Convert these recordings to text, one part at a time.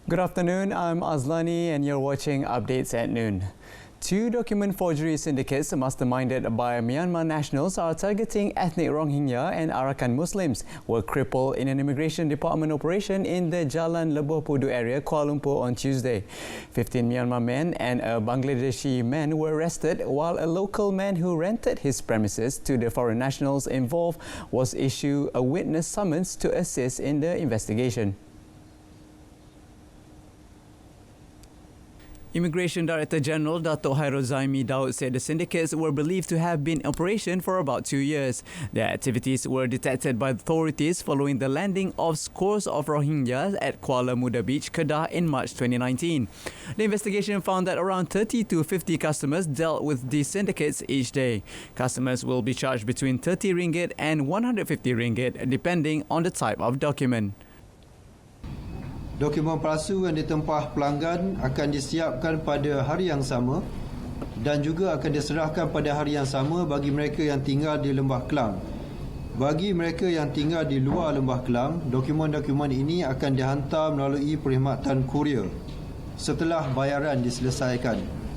Good afternoon, I'm Azlani and you're watching Updates at Noon. Two document forgery syndicates masterminded by Myanmar nationals are targeting ethnic Rohingya and Arakan Muslims were crippled in an immigration department operation in the Jalan Lebuh Pudu area, Kuala Lumpur on Tuesday. 15 Myanmar men and a Bangladeshi man were arrested while a local man who rented his premises to the foreign nationals involved was issued a witness summons to assist in the investigation. Immigration Director General Dato' Hairul Zaimi Daud said the syndicates were believed to have been in operation for about 2 years. Their activities were detected by authorities following the landing of scores of Rohingyas at Kuala Muda Beach, Kedah in March 2019. The investigation found that around 30 to 50 customers dealt with these syndicates each day. Customers will be charged between RM30 and RM150 depending on the type of document. Dokumen palsu yang ditempah pelanggan akan disiapkan pada hari yang sama dan juga akan diserahkan pada hari yang sama bagi mereka yang tinggal di Lembah Kelang. Bagi mereka yang tinggal di luar Lembah Kelang, dokumen-dokumen ini akan dihantar melalui perkhidmatan kurier setelah bayaran diselesaikan.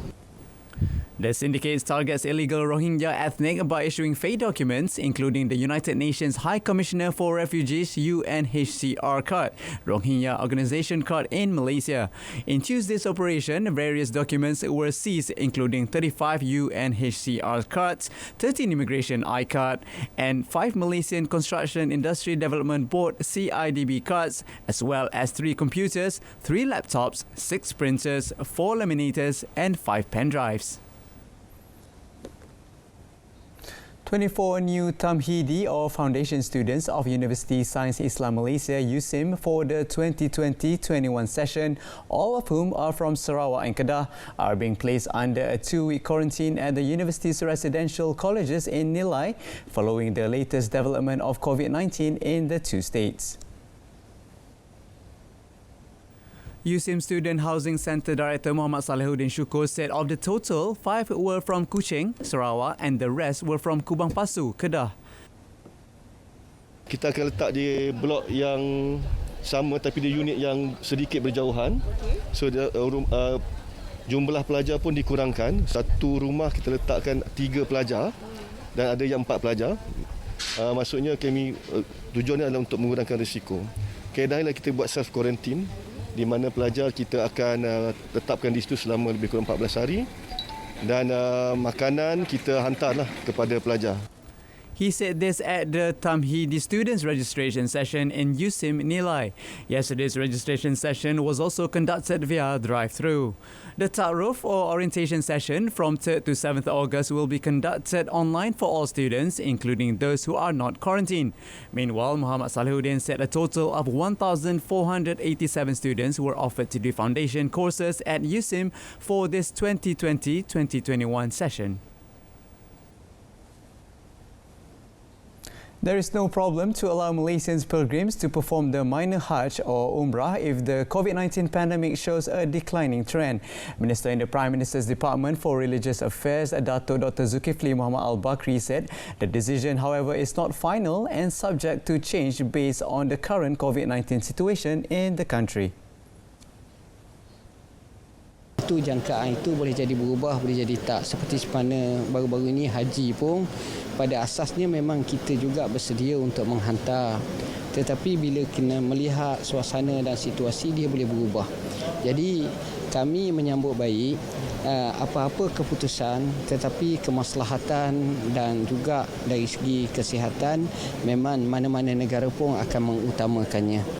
The syndicate targets illegal Rohingya ethnic by issuing fake documents, including the United Nations High Commissioner for Refugees UNHCR card, Rohingya Organisation card in Malaysia. In Tuesday's operation, various documents were seized, including 35 UNHCR cards, 13 Immigration I-card, and 5 Malaysian Construction Industry Development Board CIDB cards, as well as 3 computers, 3 laptops, 6 printers, 4 laminators, and 5 pen drives. 24 new Tamhidi or Foundation students of University Science Islam Malaysia USIM for the 2020-21 session, all of whom are from Sarawak and Kedah, are being placed under a 2-week quarantine at the university's residential colleges in Nilai following the latest development of COVID-19 in the two states. USIM Student Housing Centre Director Muhammad Salehuddin Syukur said of the total, 5 were from Kuching, Sarawak and the rest were from Kubang Pasu, Kedah. Kita akan letak di blok yang sama tapi di unit yang sedikit berjauhan. So jumlah pelajar pun dikurangkan. Satu rumah kita letakkan 3 pelajar dan ada yang 4 pelajar. Maksudnya kami tujuannya adalah untuk mengurangkan risiko. Keadaannya kita buat self quarantine, di mana pelajar kita akan tetapkan di situ selama lebih kurang 14 hari dan makanan kita hantarlah kepada pelajar. He said this at the Tamhidi students registration session in USIM Nilai. Yesterday's registration session was also conducted via drive-through. The Ta'aruf or orientation session from 3rd to 7th August will be conducted online for all students, including those who are not quarantined. Meanwhile, Muhammad Salehuddin said a total of 1,487 students were offered to do foundation courses at USIM for this 2020-2021 session. There is no problem to allow Malaysians pilgrims to perform the minor Hajj or Umrah if the COVID-19 pandemic shows a declining trend. Minister in the Prime Minister's Department for Religious Affairs, Dato' Dr. Zulkifli Muhammad Al-Bakri said the decision, however, is not final and subject to change based on the current COVID-19 situation in the country. Itu jangkaan itu boleh jadi berubah, boleh jadi tak. Seperti mana baru-baru ini haji pun pada asasnya memang kita juga bersedia untuk menghantar. Tetapi bila kena melihat suasana dan situasi, dia boleh berubah. Jadi kami menyambut baik apa-apa keputusan, tetapi kemaslahatan dan juga dari segi kesihatan memang mana-mana negara pun akan mengutamakannya.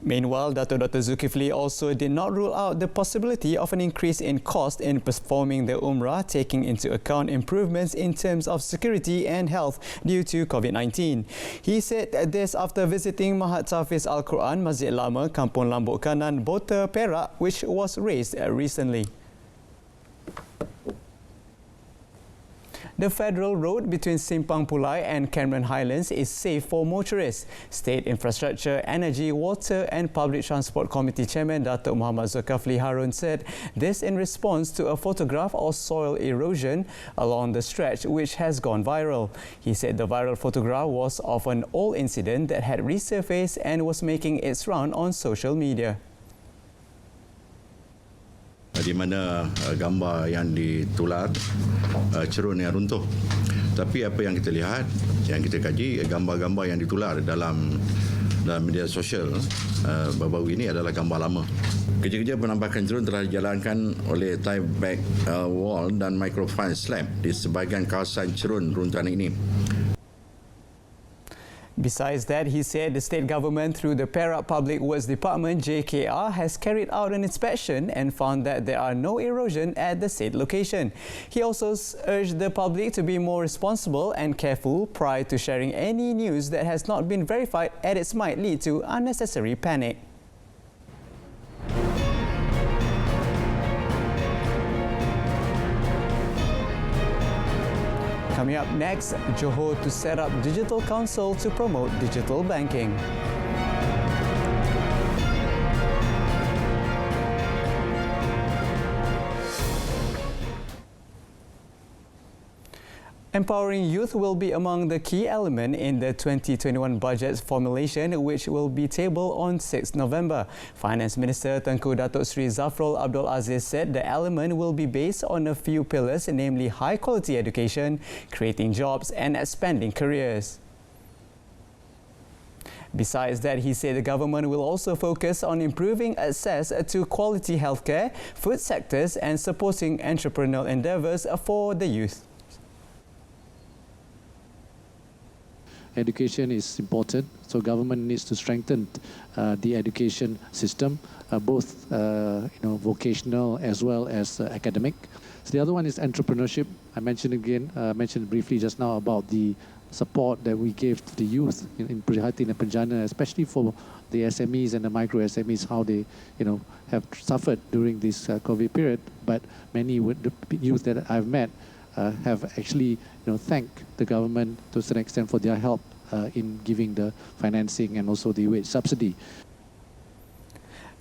Meanwhile, Dr. Zulkifli also did not rule out the possibility of an increase in cost in performing the Umrah, taking into account improvements in terms of security and health due to COVID-19. He said this after visiting Mahat Tahfiz Al-Quran Masjid Lama, Kampung Lambuk Kanan, Bota, Perak, which was raised recently. The federal road between Simpang Pulai and Cameron Highlands is safe for motorists. State Infrastructure, Energy, Water and Public Transport Committee Chairman Datuk Muhammad Zulkifli Harun said this in response to a photograph of soil erosion along the stretch which has gone viral. He said the viral photograph was of an old incident that had resurfaced and was making its round on social media. Di mana gambar yang ditular cerun yang runtuh. Tapi apa yang kita lihat, yang kita kaji, gambar-gambar yang ditular dalam media sosial baru-baru ini adalah gambar lama. Kerja-kerja penambahan cerun telah dijalankan oleh tie-back wall dan microfine slab di sebahagian kawasan cerun runtuhan ini. Besides that, he said the state government through the Perak Public Works Department JKR has carried out an inspection and found that there are no erosion at the said location. He also urged the public to be more responsible and careful prior to sharing any news that has not been verified as it might lead to unnecessary panic. Coming up next, Joho to set up Digital Council to promote digital banking. Empowering youth will be among the key elements in the 2021 budget formulation, which will be tabled on 6 November. Finance Minister Tengku Datuk Sri Zafrul Abdul Aziz said the element will be based on a few pillars, namely high-quality education, creating jobs and expanding careers. Besides that, he said the government will also focus on improving access to quality healthcare, food sectors and supporting entrepreneurial endeavours for the youth. Education is important, so government needs to strengthen the education system, both vocational as well as academic. So the other one is entrepreneurship. I mentioned briefly just now about the support that we gave to the youth in Prihatin and Penjana, especially for the SMEs and the micro SMEs, how they have suffered during this COVID period. But many with the youth that I've met have actually thanked the government to a certain extent for their help in giving the financing and also the wage subsidy.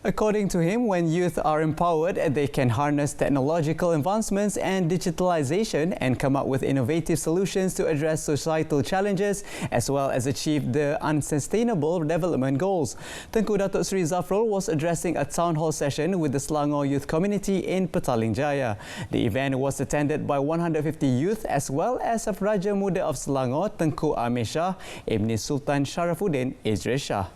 According to him, when youth are empowered, they can harness technological advancements and digitalization and come up with innovative solutions to address societal challenges as well as achieve the unsustainable development goals. Tengku Datuk Sri Zafrul was addressing a town hall session with the Selangor youth community in Petaling Jaya. The event was attended by 150 youth as well as of Raja Muda of Selangor, Tengku Amir Shah, Ibn Sultan Sharafuddin Idris Shah.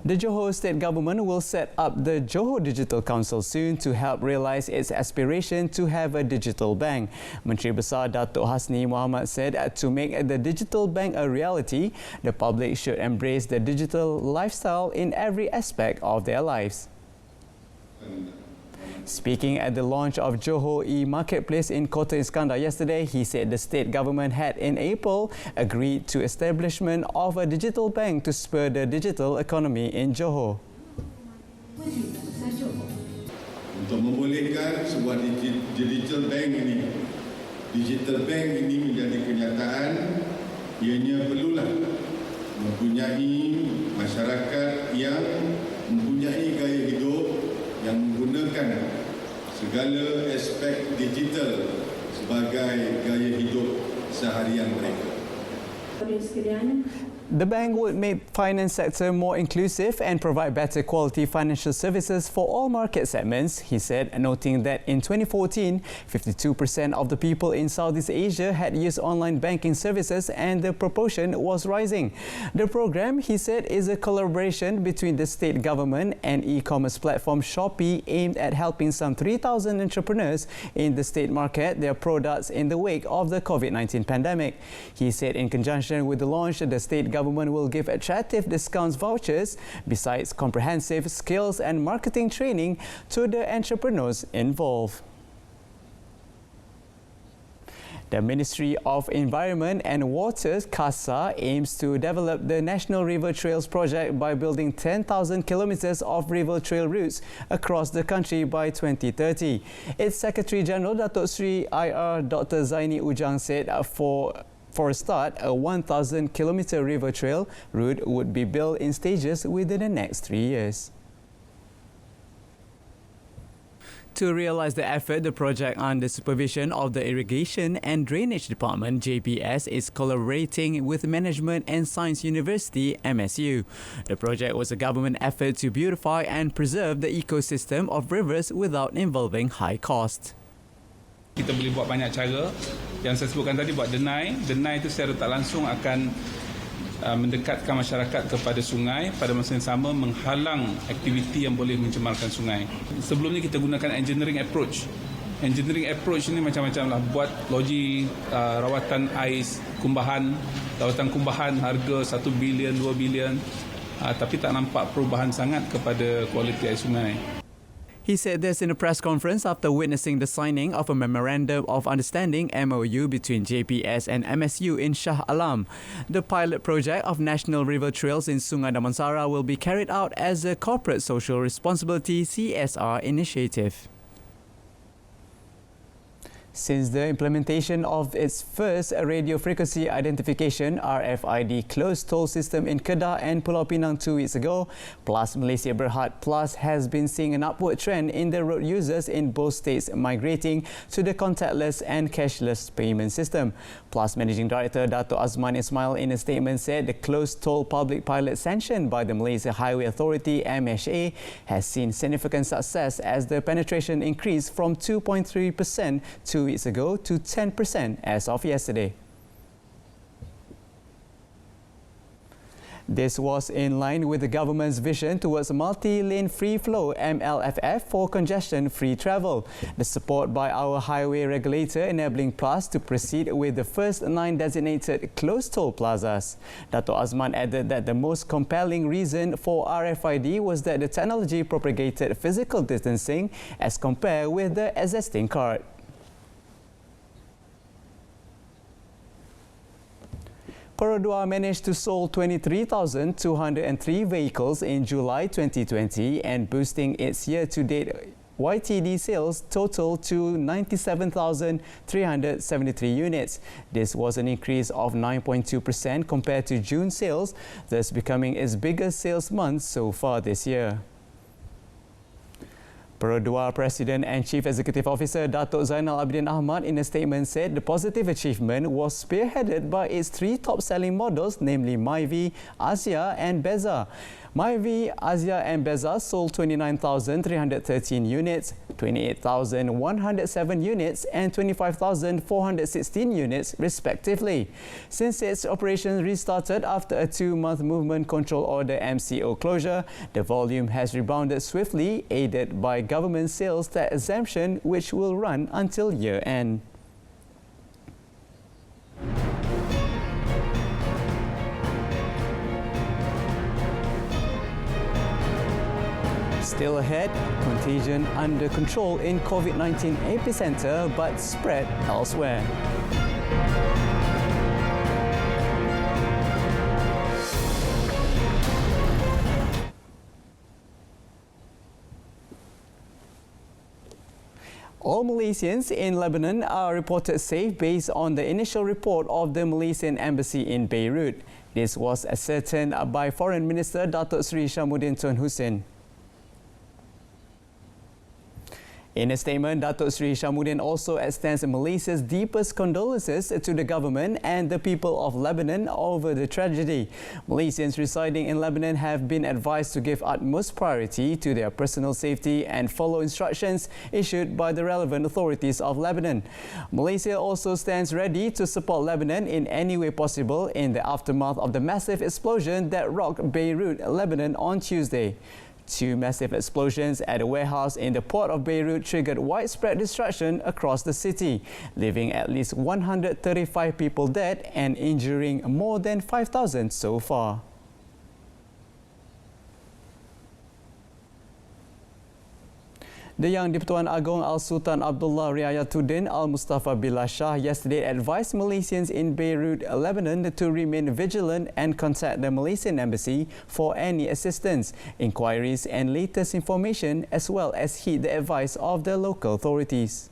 The Johor State Government will set up the Johor Digital Council soon to help realise its aspiration to have a digital bank. Menteri Besar Datuk Hasni Mohamad said to make the digital bank a reality, the public should embrace the digital lifestyle in every aspect of their lives. Speaking at the launch of Johor e-Marketplace in Kota Iskandar yesterday, he said the state government had in April agreed to establishment of a digital bank to spur the digital economy in Johor. Untuk membolehkan sebuah digital bank ini menjadi kenyataan, ianya perlulah mempunyai masyarakat yang mempunyai gaya hidup yang menggunakan segala aspek digital sebagai gaya hidup seharian mereka. The bank would make finance sector more inclusive and provide better quality financial services for all market segments, he said, noting that in 2014, 52% of the people in Southeast Asia had used online banking services and the proportion was rising. The program, he said, is a collaboration between the state government and e-commerce platform Shopee aimed at helping some 3,000 entrepreneurs in the state market their products in the wake of the COVID-19 pandemic. He said in conjunction with the launch, the state government will give attractive discounts vouchers besides comprehensive skills and marketing training to the entrepreneurs involved. The Ministry of Environment and Waters, CASA, aims to develop the National River Trails project by building 10,000 kilometres of river trail routes across the country by 2030. Its Secretary General, Datuk Sri IR Dr. Zaini Ujang, said for a start, a 1,000-kilometre river trail route would be built in stages within the next 3 years. To realise the effort, the project under supervision of the Irrigation and Drainage Department, JBS, is collaborating with Management and Science University, MSU. The project was a government effort to beautify and preserve the ecosystem of rivers without involving high cost. Kita boleh buat banyak cara. Yang saya sebutkan tadi, buat denai. Denai itu secara tak langsung akan mendekatkan masyarakat kepada sungai, pada masa yang sama menghalang aktiviti yang boleh mencemarkan sungai. Sebelum ni kita gunakan engineering approach. Engineering approach ni macam-macam lah. Buat loji rawatan ais, kumbahan, rawatan kumbahan harga 1 bilion, 2 bilion. Tapi tak nampak perubahan sangat kepada kualiti air sungai. He said this in a press conference after witnessing the signing of a Memorandum of Understanding MOU between JPS and MSU in Shah Alam. The pilot project of National River Trails in Sungai Damansara will be carried out as a Corporate Social Responsibility CSR initiative. Since the implementation of its first radio frequency identification RFID closed toll system in Kedah and Pulau Pinang 2 weeks ago, Plus Malaysia Berhad Plus has been seeing an upward trend in the road users in both states migrating to the contactless and cashless payment system. Plus Managing Director Dato' Azman Ismail in a statement said the closed toll public pilot sanctioned by the Malaysia Highway Authority MHA has seen significant success as the penetration increased from 2.3% 2 weeks ago to 10% as of yesterday. This was in line with the government's vision towards multi-lane free flow MLFF for congestion-free travel. The support by our highway regulator enabling Plus to proceed with the first 9 designated closed toll plazas. Dato' Azman added that the most compelling reason for RFID was that the technology propagated physical distancing as compared with the existing card. Perodua managed to sold 23,203 vehicles in July 2020 and boosting its year-to-date YTD sales total to 97,373 units. This was an increase of 9.2% compared to June sales, thus becoming its biggest sales month so far this year. Perodua President and Chief Executive Officer Datuk Zainal Abidin Ahmad in a statement said the positive achievement was spearheaded by its 3 top-selling models, namely Myvi, Asia and Beza. Myvi, Asia and Beza sold 29,313 units, 28,107 units and 25,416 units respectively. Since its operation restarted after a 2-month movement control order MCO closure, the volume has rebounded swiftly, aided by government sales tax exemption which will run until year-end. Still ahead, contagion under control in COVID-19 epicenter but spread elsewhere. All Malaysians in Lebanon are reported safe based on the initial report of the Malaysian Embassy in Beirut. This was ascertained by Foreign Minister Datuk Seri Syamuddin Tun Hussein. In a statement, Datuk Seri Syamuddin also extends Malaysia's deepest condolences to the government and the people of Lebanon over the tragedy. Malaysians residing in Lebanon have been advised to give utmost priority to their personal safety and follow instructions issued by the relevant authorities of Lebanon. Malaysia also stands ready to support Lebanon in any way possible in the aftermath of the massive explosion that rocked Beirut, Lebanon on Tuesday. 2 massive explosions at a warehouse in the port of Beirut triggered widespread destruction across the city, leaving at least 135 people dead and injuring more than 5,000 so far. The Yang di-Pertuan Agong Al-Sultan Abdullah Riayatuddin Al-Mustafa Billah Shah yesterday advised Malaysians in Beirut, Lebanon to remain vigilant and contact the Malaysian Embassy for any assistance, inquiries and latest information, as well as heed the advice of the local authorities.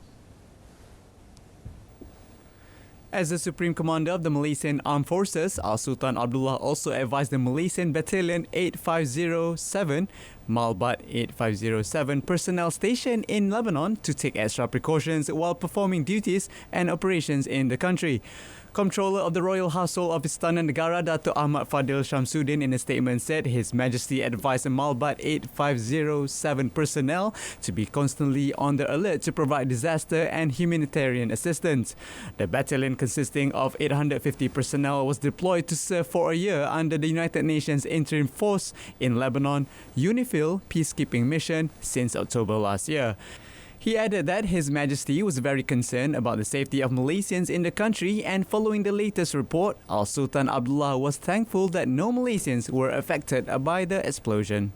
As the Supreme Commander of the Malaysian Armed Forces, Al-Sultan Abdullah also advised the Malaysian Battalion 8507, Malbat 8507 personnel stationed in Lebanon to take extra precautions while performing duties and operations in the country. Comptroller of the Royal Household of Istana Negara, Dato' Ahmad Fadil Shamsuddin, in a statement said His Majesty advised Malbat 8507 personnel to be constantly on the alert to provide disaster and humanitarian assistance. The battalion, consisting of 850 personnel, was deployed to serve for a year under the United Nations Interim Force in Lebanon, UNIFIL peacekeeping mission since October last year. He added that His Majesty was very concerned about the safety of Malaysians in the country, and following the latest report, Al-Sultan Abdullah was thankful that no Malaysians were affected by the explosion.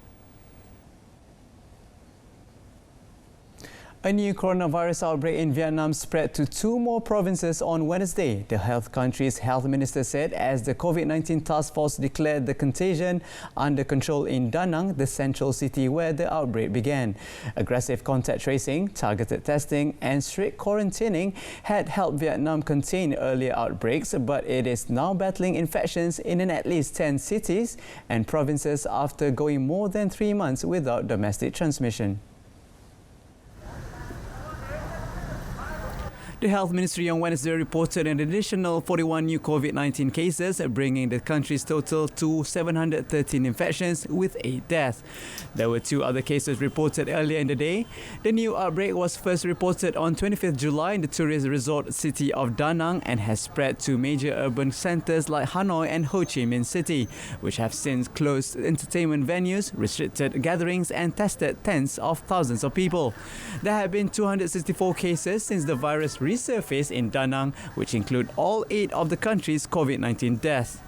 A new coronavirus outbreak in Vietnam spread to 2 more provinces on Wednesday, the country's health minister said, as the COVID-19 task force declared the contagion under control in Da Nang, the central city where the outbreak began. Aggressive contact tracing, targeted testing and strict quarantining had helped Vietnam contain earlier outbreaks, but it is now battling infections in at least 10 cities and provinces after going more than 3 months without domestic transmission. The Health Ministry on Wednesday reported an additional 41 new COVID-19 cases, bringing the country's total to 713 infections with 8 deaths. There were 2 other cases reported earlier in the day. The new outbreak was first reported on 25th July in the tourist resort city of Da Nang and has spread to major urban centres like Hanoi and Ho Chi Minh City, which have since closed entertainment venues, restricted gatherings and tested tens of thousands of people. There have been 264 cases since the virus resurfaced in Da Nang, which include all 8 of the country's COVID-19 deaths.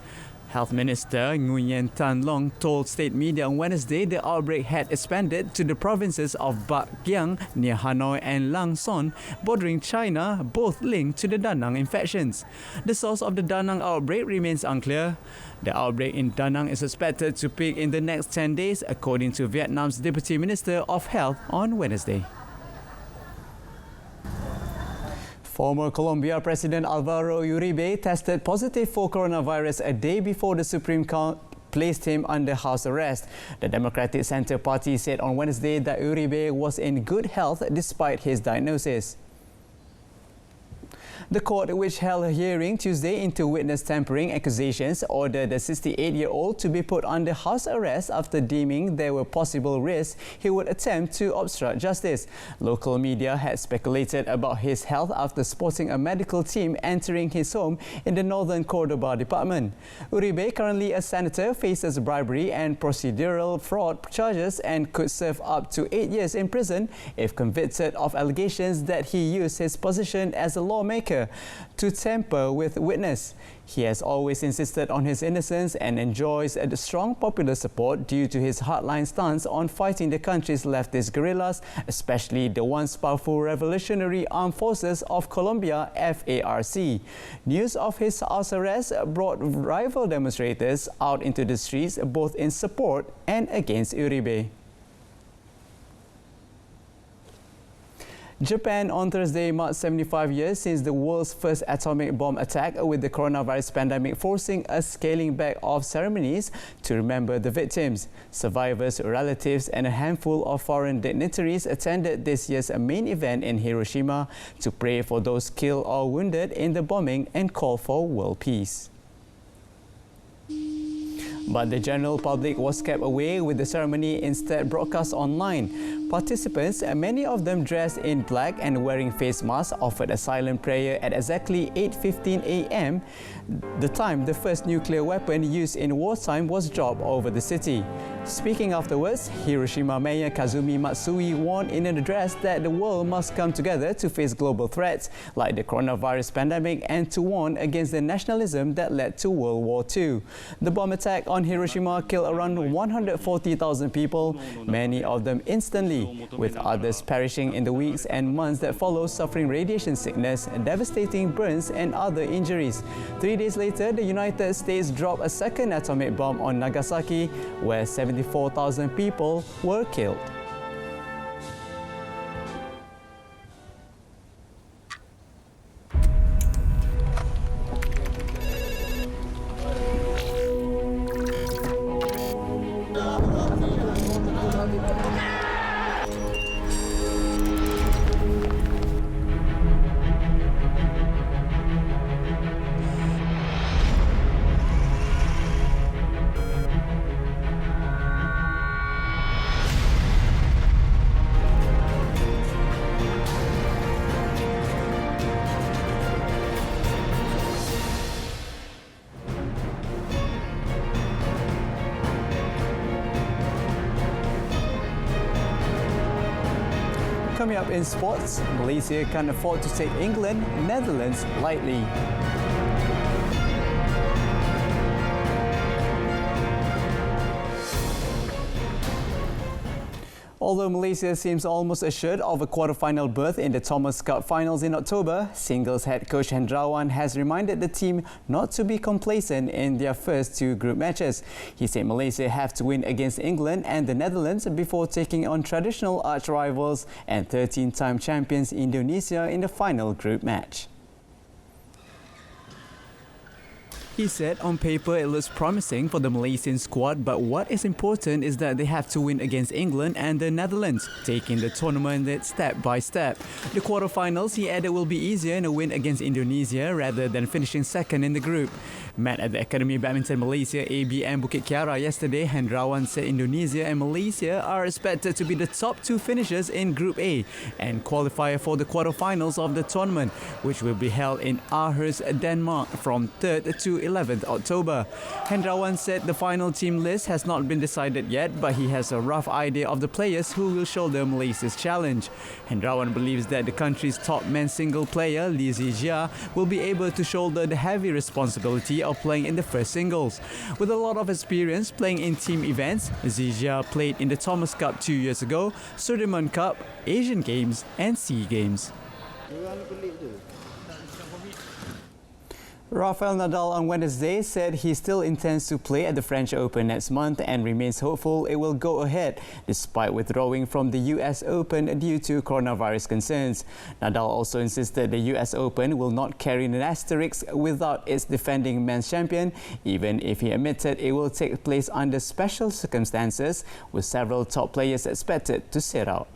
Health Minister Nguyen Tan Long told state media on Wednesday the outbreak had expanded to the provinces of Bac Giang near Hanoi and Lang Son, bordering China, both linked to the Da Nang infections. The source of the Da Nang outbreak remains unclear. The outbreak in Da Nang is expected to peak in the next 10 days, according to Vietnam's Deputy Minister of Health on Wednesday. Former Colombia President Alvaro Uribe tested positive for coronavirus a day before the Supreme Court placed him under house arrest. The Democratic Center Party said on Wednesday that Uribe was in good health despite his diagnosis. The court, which held a hearing Tuesday into witness tampering accusations, ordered the 68-year-old to be put under house arrest after deeming there were possible risks he would attempt to obstruct justice. Local media had speculated about his health after spotting a medical team entering his home in the northern Cordoba department. Uribe, currently a senator, faces bribery and procedural fraud charges and could serve up to 8 years in prison if convicted of allegations that he used his position as a lawmaker to tamper with witness. He has always insisted on his innocence and enjoys a strong popular support due to his hardline stance on fighting the country's leftist guerrillas, especially the once powerful Revolutionary Armed Forces of Colombia, FARC. News of his house arrest brought rival demonstrators out into the streets, both in support and against Uribe. Japan on Thursday marked 75 years since the world's first atomic bomb attack, with the coronavirus pandemic forcing a scaling back of ceremonies to remember the victims. Survivors, relatives and a handful of foreign dignitaries attended this year's main event in Hiroshima to pray for those killed or wounded in the bombing and call for world peace. But the general public was kept away, with the ceremony instead broadcast online. Participants, many of them dressed in black and wearing face masks, offered a silent prayer at exactly 8:15 a.m., the time the first nuclear weapon used in wartime was dropped over the city. Speaking afterwards, Hiroshima Mayor Kazumi Matsui warned in an address that the world must come together to face global threats like the coronavirus pandemic and to warn against the nationalism that led to World War II. The bomb attack on Hiroshima killed around 140,000 people, many of them instantly sea, with others perishing in the weeks and months that follow, suffering radiation sickness, devastating burns and other injuries. 3 days later, the United States dropped a second atomic bomb on Nagasaki, where 74,000 people were killed. Coming up in sports, Malaysia can't afford to take England, Netherlands lightly. Although Malaysia seems almost assured of a quarter-final berth in the Thomas Cup finals in October, singles head coach Hendrawan has reminded the team not to be complacent in their first two group matches. He said Malaysia have to win against England and the Netherlands before taking on traditional arch-rivals and 13-time champions Indonesia in the final group match. He said on paper it looks promising for the Malaysian squad, but what is important is that they have to win against England and the Netherlands, taking the tournament step by step. The quarterfinals, he added, will be easier in a win against Indonesia rather than finishing second in the group. Met at the Academy Badminton Malaysia ABM Bukit Kiara yesterday, Hendrawan said Indonesia and Malaysia are expected to be the top two finishers in Group A and qualify for the quarterfinals of the tournament, which will be held in Aarhus, Denmark from 3rd to 11th October. Hendrawan said the final team list has not been decided yet, but he has a rough idea of the players who will shoulder Malaysia's challenge. Hendrawan believes that the country's top men's single player, Lee Zijia, will be able to shoulder the heavy responsibility of playing in the first singles. With a lot of experience playing in team events, Zijia played in the Thomas Cup 2 years ago, Sudirman Cup, Asian Games and SEA Games. Rafael Nadal on Wednesday said he still intends to play at the French Open next month and remains hopeful it will go ahead, despite withdrawing from the US Open due to coronavirus concerns. Nadal also insisted the US Open will not carry an asterisk without its defending men's champion, even if he admitted it will take place under special circumstances, with several top players expected to sit out.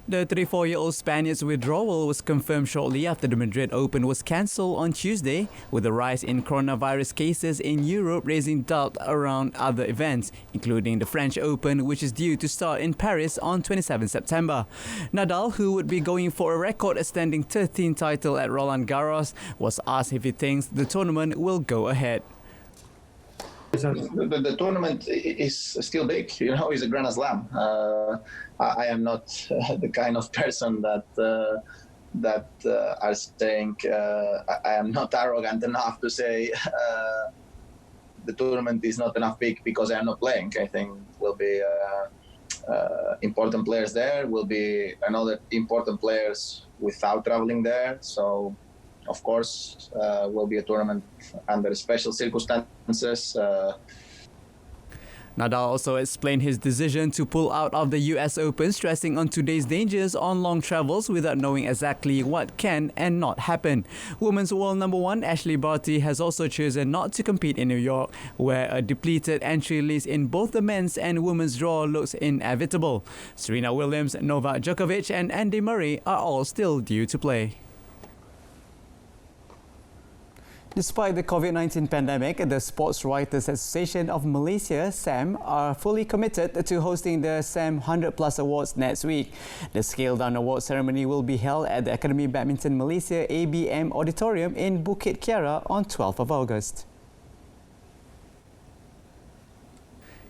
The 34-year-old Spaniard's withdrawal was confirmed shortly after the Madrid Open was cancelled on Tuesday, with the rise in coronavirus cases in Europe raising doubt around other events, including the French Open, which is due to start in Paris on 27 September. Nadal, who would be going for a record-extending 13th title at Roland Garros, was asked if he thinks the tournament will go ahead. The tournament is still big, it's a Grand Slam. I am not the kind of person that are saying I am not arrogant enough to say the tournament is not enough big because I am not playing. I think will be important players there, will be another important players without traveling there. So, of course, will be a tournament under special circumstances. Nadal also explained his decision to pull out of the US Open, stressing on today's dangers on long travels without knowing exactly what can and not happen. Women's world number one Ashley Barty has also chosen not to compete in New York, where a depleted entry list in both the men's and women's draw looks inevitable. Serena Williams, Novak Djokovic and Andy Murray are all still due to play. Despite the COVID-19 pandemic, the Sports Writers Association of Malaysia, SAM, are fully committed to hosting the SAM 100 Plus Awards next week. The scaled-down award ceremony will be held at the Academy Badminton Malaysia ABM Auditorium in Bukit Kiara on 12th of August.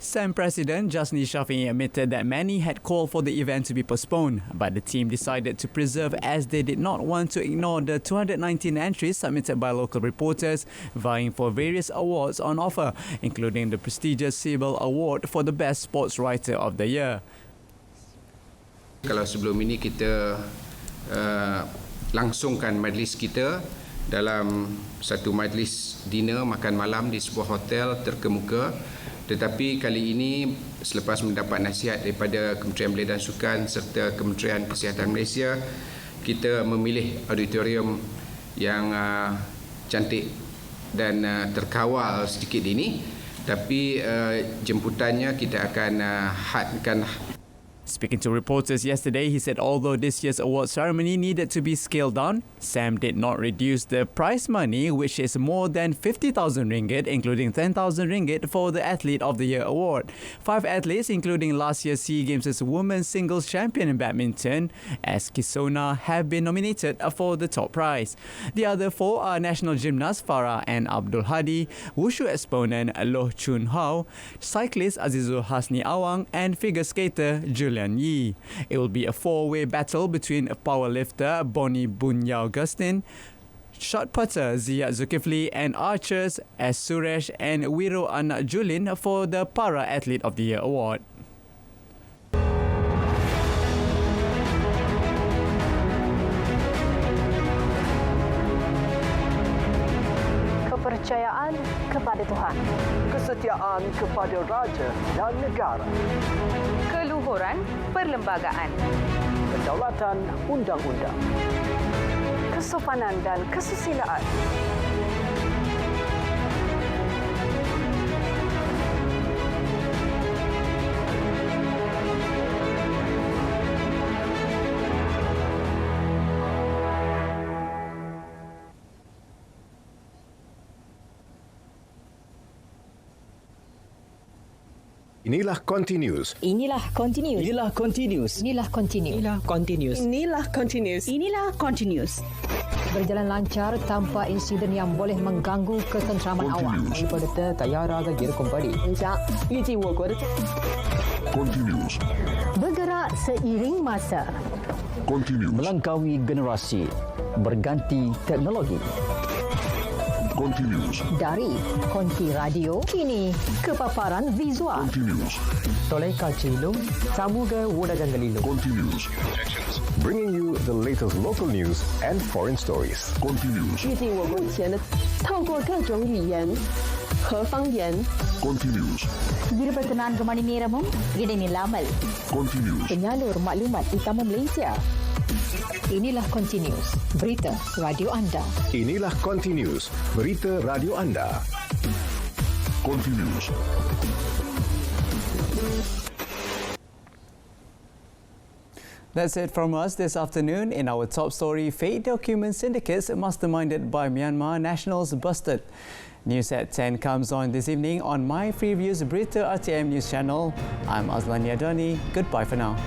SAM President Jasni Shafi'i admitted that many had called for the event to be postponed, but the team decided to preserve as they did not want to ignore the 219 entries submitted by local reporters vying for various awards on offer, including the prestigious Siebel Award for the Best Sports Writer of the Year. Kalau sebelum ini kita langsungkan majlis kita dalam satu majlis dinner makan malam di sebuah hotel terkemuka, tetapi kali ini selepas mendapat nasihat daripada Kementerian Belia dan Sukan serta Kementerian Kesihatan Malaysia, kita memilih auditorium yang cantik dan terkawal sedikit ini, tapi jemputannya kita akan hadkan. Speaking to reporters yesterday, he said although this year's award ceremony needed to be scaled down, SAM did not reduce the prize money, which is more than 50,000 ringgit, including 10,000 ringgit for the Athlete of the Year award. 5 athletes, including last year's SEA Games' women's singles champion in badminton, as Kisona, have been nominated for the top prize. The other 4 are national gymnast Farah and Abdul Hadi, wushu exponent Loh Chun Hao, cyclist Azizul Hasni Awang, and figure skater Julian Yi. It will be a 4-way battle between powerlifter Bonnie Bunya Augustine, shot putter Ziyad Zulkifli, and archers S. Suresh and Wiro Anak Julin for the Para Athlete of the Year award. Kepercayaan kepada Tuhan, kesetiaan kepada raja dan negara, keluhuran perlembagaan, kedaulatan undang-undang, kesopanan dan kesusilaan. Inilah Continuous. Inilah Continuous. Inilah Continuous. Inilah Continuous. Inilah Continuous. Inilah Continuous. Inilah Continuous. Berjalan lancar tanpa insiden yang boleh mengganggu ketenteraman awak. Continuous. Bergerak seiring masa. Continuous. Melangkaui generasi, berganti teknologi. Continuous. Dari konti radio, kini ke paparan visual. Continuous. தொலைக்காட்சியிலும் சமூக ஊடகங்களிலும். Continuous. Bringing you the latest local news and foreign stories. Continuous. 预计我目前的透过各种语言和方言。Continuous. 24 mani neramum idinilamal. Continuous. Penyalur maklumat utama Malaysia. Inilah Continuous, berita radio anda. Inilah Continuous, berita radio anda. Continuous. That's it from us this afternoon. In our top story, fake document syndicates masterminded by Myanmar nationals busted. News at 10 comes on this evening on My Freeviews Berita RTM News Channel. I'm Azlan Yadani. Goodbye for now.